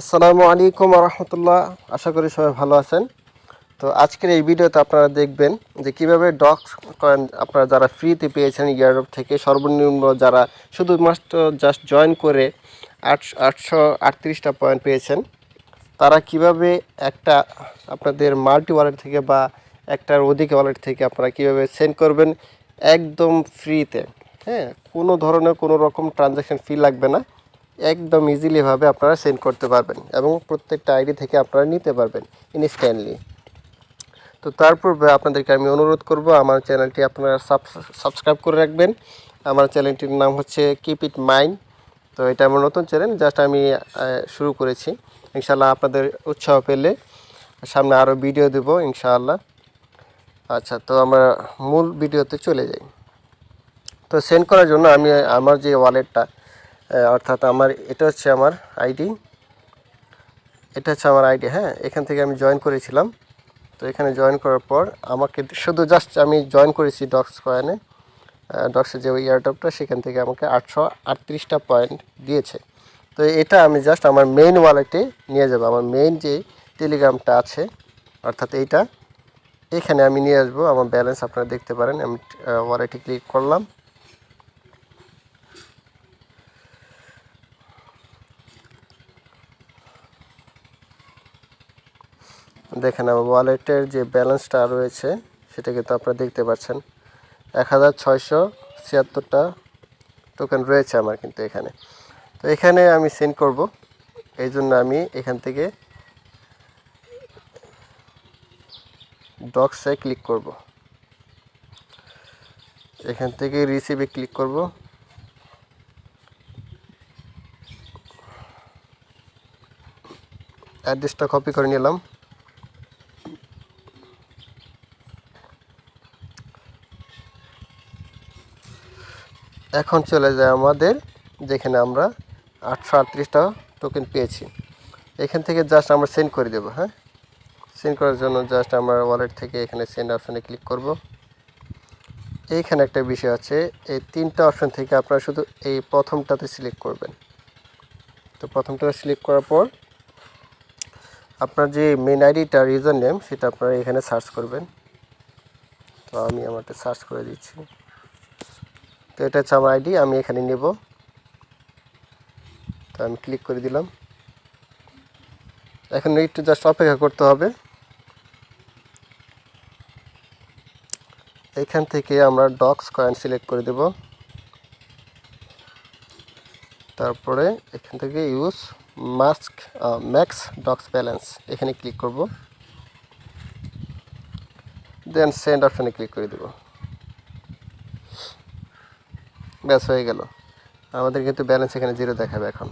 আসসালামু আলাইকুম রহমতুল্লাহ। আশা করি সবাই ভালো আছেন। তো আজকের এই ভিডিওতে আপনারা দেখবেন যে কিভাবে ডক্স কয়েন আপনারা যারা ফ্রিতে পেয়েছেন ইয়ারড্রপ থেকে, সর্বনিম্ন যারা শুধুমাত্র জাস্ট জয়েন করে 838টা পয়েন্ট পেয়েছেন, তারা কিভাবে একটা আপনাদের মাল্টি ওয়ালেট থেকে বা একটার অধিক ওয়ালেট থেকে আপনারা কিভাবে সেন্ড করবেন একদম ফ্রিতে। হ্যাঁ, কোনো ধরনের কোনো রকম ট্রানজ্যাকশন ফি লাগবে না, একদম ইজিলিভাবে আপনারা সেন্ড করতে পারবেন এবং প্রত্যেকটা আইডি থেকে আপনারা নিতে পারবেন ইনস্ট্যান্টলি। তো তারপর আপনাদেরকে আমি অনুরোধ করব আমার চ্যানেলটি আপনারা সাবস্ক্রাইব করে রাখবেন। আমার চ্যানেলটির নাম হচ্ছে কিপ ইট মাইন। তো এটা আমার নতুন চ্যানেল, জাস্ট আমি শুরু করেছি। ইনশাআল্লাহ আপনাদের উৎসাহ পেলে সামনে আরও ভিডিও দেব ইনশাআল্লাহ। আচ্ছা, তো আমরা মূল ভিডিওতে চলে যাই। তো সেন্ড করার জন্য আমি আমার যে ওয়ালেটটা, অর্থাৎ এটা হচ্ছে আমার আইডি, হ্যাঁ, এখান থেকে আমি জয়েন করেছিলাম। তো এখানে জয়েন করার পর আমাকে শুধু জাস্ট আমি জয়েন করেছি ডক্স কয়েনে, ডক্সের যে ইয়ারড্রপটা, সেখান থেকে আমাকে 838টা পয়েন্ট দিয়েছে। তো এটা আমি জাস্ট আমার মেইন ওয়ালেটে নিয়ে যাব। আমার মেইন যে টেলিগ্রামটা আছে, অর্থাৎ এখানে আমি নিয়ে আসবো। আমার ব্যালেন্স আপনারা দেখতে পারেন। আমি ওয়ালেটে ক্লিক করলাম। দেখেন আমার ওয়ালেটের যে ব্যালেন্সটা রয়েছে সেটা কিন্তু আপনারা দেখতে পাচ্ছেন। 1676টা টোকেন রয়েছে আমার কিন্তু এখানে। তো এখানে আমি সেন্ড করব, এই জন্য আমি এখান থেকে ডক্সে ক্লিক করব। এখান থেকে রিসিভে ক্লিক করব। অ্যাড্রেসটা কপি করে নিলাম। এখন চলে যায় আমাদের যেখানে আমরা 838টা টোকেন পেয়েছি। এখান থেকে জাস্ট আমরা সেন্ড করে দেব। হ্যাঁ, সেন্ড করার জন্য জাস্ট আমার ওয়ালেট থেকে এখানে সেন্ড অপশানে ক্লিক করব। এইখানে একটা বিষয় আছে, এই 3টা অপশান থেকে আপনারা শুধু এই প্রথমটাতে সিলেক্ট করবেন। তো প্রথমটা সিলেক্ট করার পর আপনার যে মেন আইডিটা, ইউজার নেম, সেটা আপনারা এখানে সার্চ করবেন। তো আমি আমারটা সার্চ করে দিচ্ছি। তো এটা হচ্ছে আমার আইডি, আমি এখানে নেব। তো আমি ক্লিক করে দিলাম। এখন একটু জাস্ট অপেক্ষা করতে হবে। এখান থেকে আমরা ডক্স কয়েন সিলেক্ট করে দেব। তারপরে এখান থেকে ইউজ ম্যাক্স ডক্স ব্যালেন্স, এখানে ক্লিক করব। দেন সেন্ড অপশানে ক্লিক করে দেব। ব্যাস, হয়ে গেল। আমাদের কিন্তু ব্যালেন্স এখানে 0 দেখাবে। এখন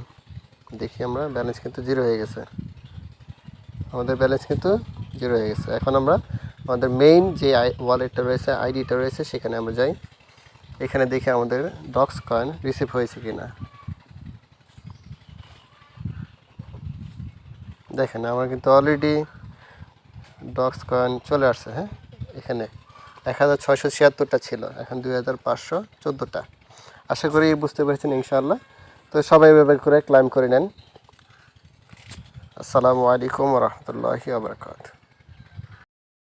দেখি আমরা, ব্যালেন্স কিন্তু 0 হয়ে গেছে। আমাদের ব্যালেন্স কিন্তু 0 হয়ে গেছে। এখন আমরা আমাদের মেইন যে ওয়ালেটটা রয়েছে, আইডিটা রয়েছে, সেখানে আমরা যাই। এখানে দেখি আমাদের ডক্স কয়েন রিসিভ হয়েছে কিনা। দেখেন আমার কিন্তু অলরেডি ডক্স কয়েন চলে আসছে। হ্যাঁ, এখানে 1676টা ছিল, এখন 2514টা। আশা করি বুঝতে পেরেছেন ইনশাআল্লাহ। তো সবাই ব্যবহার করে ক্লাইম করে নেন। আসসালামু আলাইকুম রহমতুল্লাহি ওয়া বারাকাতুহু।